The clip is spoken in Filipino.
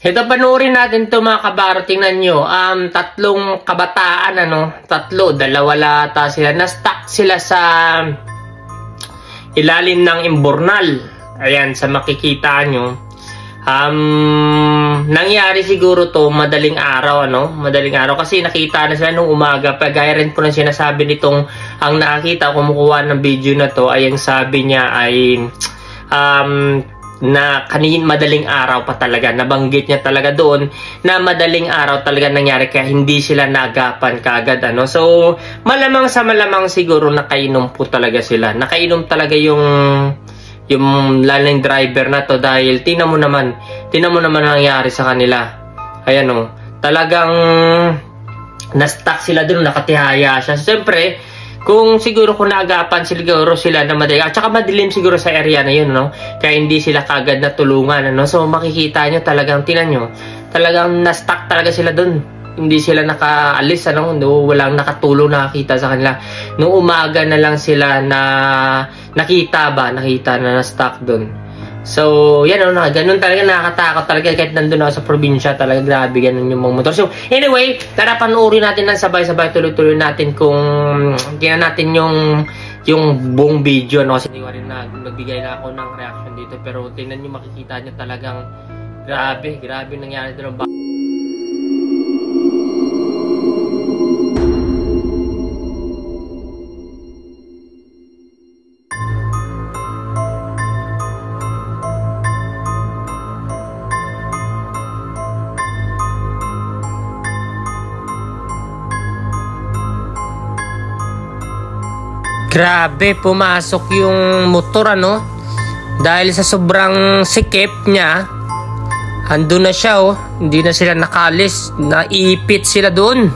Ito, panoorin natin to mga kabaro. Tingnan nyo. Tatlong kabataan, dalawa lata sila. Na-stuck sila sa ilalim ng imbornal. Ayan, sa makikita nyo. Nangyari siguro to madaling araw, Madaling araw kasi nakita na sila nung umaga. Pagaya rin po na sinasabi nitong ang nakakita, kumukuha ng video na to, ay ang sabi niya ay na madaling araw pa talaga. Nabanggit niya talaga doon na madaling araw talaga nangyari kaya hindi sila nagapan kaagad, So, malamang sa malamang siguro nakainom po talaga sila. Nakainom talaga yung lalang driver na to dahil tinan mo naman ang nangyari sa kanila. Ayan talagang na-stuck sila doon, nakatihaya siya. Siyempre, kung naagapan siguro sila na madaling, at saka madilim siguro sa area na yun, kaya hindi sila kagad natulungan, So, makikita nyo talagang, tinan nyo, talagang na-stuck talaga sila doon. Hindi sila nakaalis, walang nakatulong nakakita sa kanila. Nung umaga na lang sila na nakita na na-stuck doon. So, yan ganun talaga, nakakatakot talaga kahit nandun ako sa probinsya, talaga grabe ganun yung mga motor. So, anyway, tara panoorin natin ng sabay-sabay, tuloy-tuloy natin kung tingnan natin yung buong video, Kasi hindi ko rin nagbigay na ako ng reaction dito, pero tingnan nyo, makikita nyo talagang grabe nangyari doon. Grabe, pumasok yung motor, Dahil sa sobrang sikip niya, andun na siya, hindi na sila nakalis, naipit sila doon.